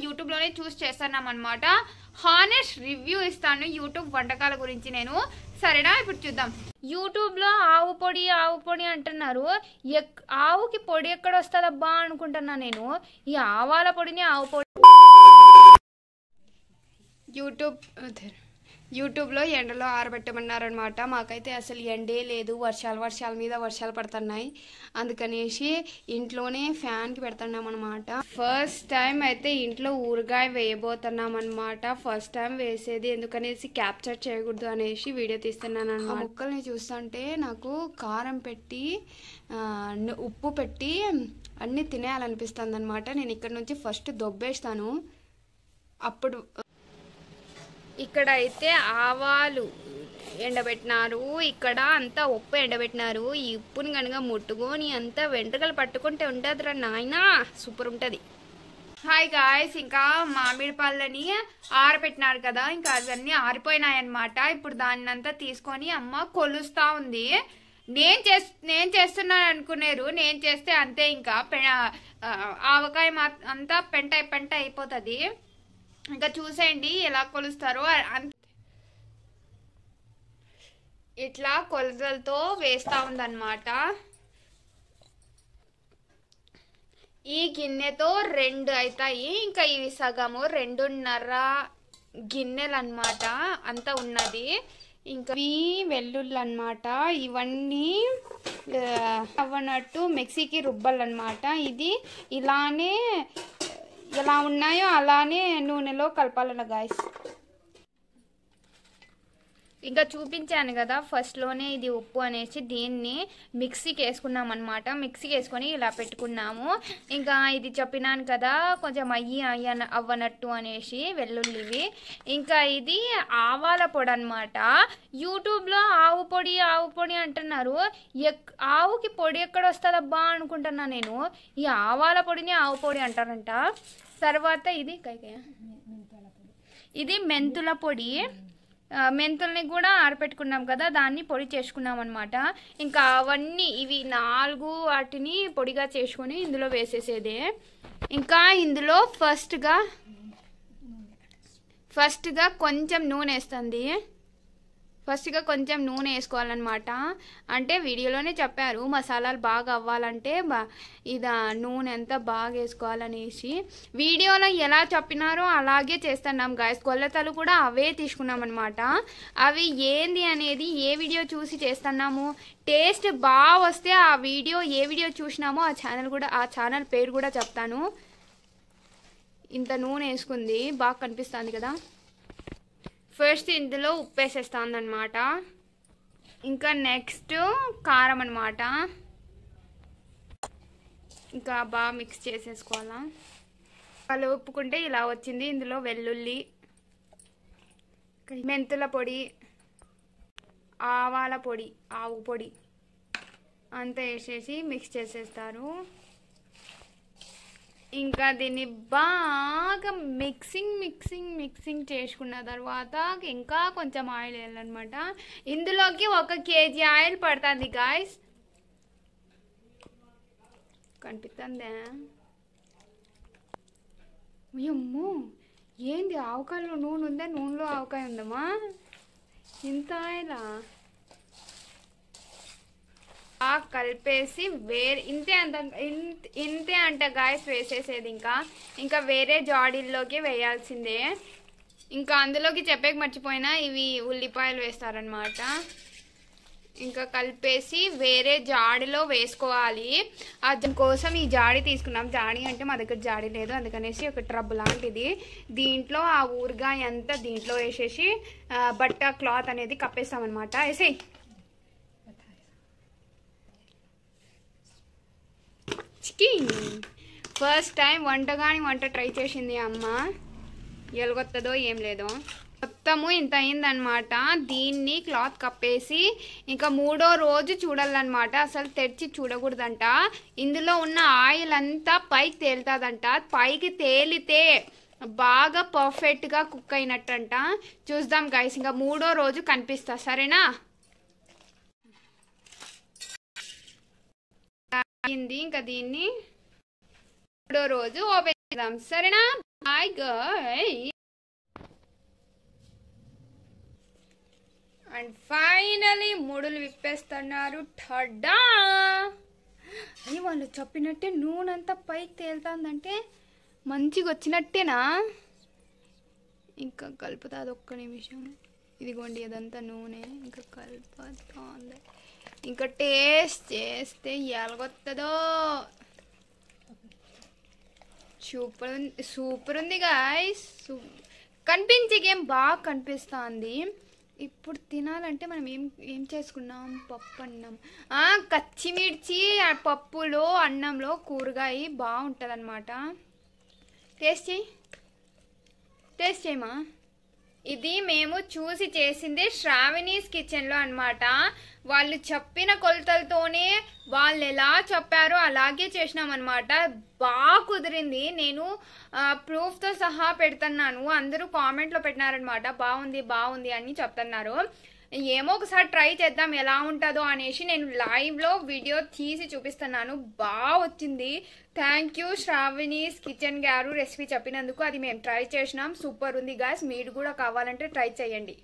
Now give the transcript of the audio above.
YouTube లోనే చూస్ చేస్తున్నాం అన్నమాట. హానెస్ట్ రివ్యూ ఇస్తాను యూట్యూబ్ వంటకాల గురించి నేను. సరేనా, ఇప్పుడు చూద్దాం. యూట్యూబ్ లో ఆవు పొడి అంటున్నారు. ఆవుకి పొడి ఎక్కడ వస్తుందబ్బా అనుకుంటున్నా నేను. ఈ ఆవాల పొడిని ఆవు పొడి యూట్యూబ్లో ఎండలో ఆరబెట్టమన్నారనమాట. మాకైతే అసలు ఎండే లేదు, వర్షాల మీద వర్షాలు పడుతున్నాయి. అందుకనేసి ఇంట్లోనే ఫ్యాన్కి పెడుతున్నాం అనమాట. ఫస్ట్ టైం అయితే ఇంట్లో ఊరగాయ వేయబోతున్నాం అనమాట. ఫస్ట్ టైం వేసేది, ఎందుకనేసి క్యాప్చర్ చేయకూడదు అనేసి వీడియో తీస్తున్నాను అన్నమాట. ముక్కల్ని చూస్తుంటే నాకు కారం పెట్టి ఉప్పు పెట్టి అన్నీ తినేయాలనిపిస్తుంది అనమాట. నేను ఇక్కడ నుంచి ఫస్ట్ దొబ్బేస్తాను. అప్పుడు ఇక్కడ అయితే ఆవాలు ఎండబెట్టినారు, ఇక్కడ అంతా ఉప్పు ఎండబెట్టినారు. ఈ ఉప్పుని కనుక ముట్టుకొని అంతా వెంట్రుకలు పట్టుకుంటే ఉంటుందిరా నాయనా, సూపర్ ఉంటుంది. హాయ్ గాయ్స్, ఇంకా మామిడి పళ్ళని ఆరబెట్టినారు కదా, ఇంకా అవన్నీ ఆరిపోయినాయి అనమాట. ఇప్పుడు దాన్ని అంతా తీసుకొని అమ్మ కొలుస్తా ఉంది. నేను చేస్తున్నాను అనుకున్నారు, నేను చేస్తే అంతే, ఇంకా ఆవకాయ అంతా పెంట అయిపోతుంది. ఇంకా చూసేయండి ఎలా కొలుస్తారో. ఇట్లా కొలతలతో వేస్తా ఉందన్నమాట. ఈ గిన్నెతో 2 అవుతాయి, ఇంకా ఇవి సగము 2.5 గిన్నెలు అన్నమాట అంతా ఉన్నది. ఇంకా వెల్లుల్లి అన్నమాట. ఇవన్నీ అవ్వనట్టు మిక్సీకి రుబ్బాలన్నమాట. ఇది ఇలానే ఎలా ఉన్నాయో అలానే నూనెలో కలపాలన్న గాయస్. ఇంకా చూపించాను కదా ఫస్ట్లోనే, ఇది ఉప్పు అనేసి దీన్ని మిక్సీకి వేసుకున్నాం అనమాట. మిక్సీకి వేసుకొని ఇలా పెట్టుకున్నాము. ఇంకా ఇది చెప్పినాను కదా కొంచెం అవ్వనట్టు అనేసి వెల్లుల్లివి. ఇంకా ఇది ఆవాల పొడి అనమాట. యూట్యూబ్లో ఆవు పొడి అంటున్నారు. ఆవుకి పొడి ఎక్కడ వస్తుందబ్బా అనుకుంటున్నా నేను. ఈ ఆవాల పొడిని ఆవు పొడి అంటారంట. తర్వాత ఇది మెంతుల పొడి. మెంతుల్ని కూడా ఆరపెట్టుకున్నాం కదా, దాన్ని పొడి చేసుకున్నాం అనమాట. ఇంకా అవన్నీ ఇవి 4 వాటిని పొడిగా చేసుకొని ఇందులో వేసేసేదే. ఇంకా ఇందులో ఫస్ట్గా కొంచెం నూనె వేస్తుంది. ఫస్ట్గా కొంచెం నూనె వేసుకోవాలన్నమాట. అంటే వీడియోలోనే చెప్పారు మసాలాలు బాగా అవ్వాలంటే ఇది నూనె అంతా బాగా వేసుకోవాలనేసి. వీడియోలో ఎలా చెప్పినారో అలాగే చేస్తున్నాం గాయస్. కొలతలు కూడా అవే తీసుకున్నాం అనమాట. అవి ఏంది అనేది ఏ వీడియో చూసి చేస్తున్నాము, టేస్ట్ బాగా వస్తే ఆ వీడియో ఏ వీడియో చూసినామో ఆ ఛానల్ పేరు కూడా చెప్తాను. ఇంత నూనె వేసుకుంది, బాగా కనిపిస్తుంది కదా. ఫస్ట్ ఇందులో ఉప్పు వేసేస్తుందన్నమాట. ఇంకా నెక్స్ట్ కారం అన్నమాట. ఇంకా బాగా మిక్స్ చేసేసుకోవాలా. అలా ఉప్పుకుంటే ఇలా వచ్చింది. ఇందులో వెల్లుల్లి, మెంతుల పొడి, ఆవాల పొడి, ఆవు పొడి అంతా వేసేసి మిక్స్ చేసేస్తారు. ఇంకా దీన్ని బాగా మిక్సింగ్ చేసుకున్న తర్వాత ఇంకా కొంచెం ఆయిల్ వేయాలన్నమాట. ఇందులోకి 1 kg ఆయిల్ పడుతుంది గాయస్. కనిపిస్తుందా? అమ్మో, ఏంది ఆవకాయలో నూనె ఉందా, నూనెలో ఆవకాయ ఉందమ్మా, ఇంత ఆయిలా? కలిపేసి ఇంతే అంట గాయస్ వేసేసేది. ఇంకా వేరే జాడీల్లోకి వేయాల్సిందే. ఇంకా అందులోకి చెప్పేకి మర్చిపోయినా, ఇవి ఉల్లిపాయలు వేస్తారనమాట. ఇంకా కలిపేసి వేరే జాడీలో వేసుకోవాలి. దానికోసం ఈ జాడీ తీసుకున్నాం. జాడీ అంటే మా దగ్గర జాడీ లేదు, అందుకనేసి ఒక ట్రబ్ లాంటిది. దీంట్లో ఆ ఊరగాయ అంతా దీంట్లో వేసేసి బట్ట క్లాత్ అనేది కప్పేస్తామన్నమాట. వేసేయి. ఫస్ట్ టైం వంట ట్రై చేసింది అమ్మ. ఎలాగొస్తుందో ఏం లేదో. మొత్తము ఇంత అయిందనమాట. దీన్ని క్లాత్ కప్పేసి ఇంకా 3వ రోజు చూడాలన్నమాట. అసలు తెరిచి చూడకూడదంట. ఇందులో ఉన్న ఆయిల్ అంతా పైకి తేలుతుందంట. పైకి తేలితే బాగా పర్ఫెక్ట్గా కుక్ అయినట్టంట. చూద్దాం గైస్, ఇంకా 3వ రోజు కనిపిస్తా. సరేనా? ఇంకా దీన్ని 3వ రోజు ఓపెన్ చేద్దాం. సరేనా? Hi guy. అండ్ ఫైనలీ ముడులు విప్పేస్తున్నారు. ఠడా. అయ్యి వాళ్ళు చెప్పినట్టే నూనె అంతా పైకి తేలుతుందంటే మంచిగా వచ్చినట్టేనా? ఇంకా కలుపుతుంది ఒక్క నిమిషం. ఇదిగోండి అదంతా నూనె ఇంకా కలుపుతుంది. ఇంకా టేస్ట్ చేస్తే ఎలాగొస్తుందో. సూపర్ ఉంది గాయ్స్. కనిపించేకేం బాగా కనిపిస్తుంది. ఇప్పుడు తినాలంటే మనం ఏం చేసుకున్నాం? పప్పు అన్నం. పచ్చిమిర్చి పప్పులో అన్నంలో కూరగాయ బాగుంటుంది అనమాట. టేస్ట్ చేయమా. ఇది మేము చూసి చేసింది శ్రావణీస్ కిచెన్లో అనమాట. వాళ్ళు చెప్పిన కొలతలతోనే వాళ్ళు ఎలా చెప్పారో అలాగే చేసినాం అనమాట. బాగా కుదిరింది. నేను ప్రూఫ్తో సహా పెడుతున్నాను. అందరూ కామెంట్లో పెట్టినారనమాట బాగుంది అని చెప్తున్నారు. ఏమో ఒకసారి ట్రై చేద్దాం ఎలా ఉంటుందో అనేసి నేను లైవ్లో వీడియో తీసి చూపిస్తున్నాను. బాగా వచ్చింది. థ్యాంక్ యూ శ్రావణీస్ కిచెన్ గారు రెసిపీ చెప్పినందుకు. అది మేము ట్రై చేసినాం. సూపర్ ఉంది గాయ్స్. మీరు కూడా కావాలంటే ట్రై చేయండి.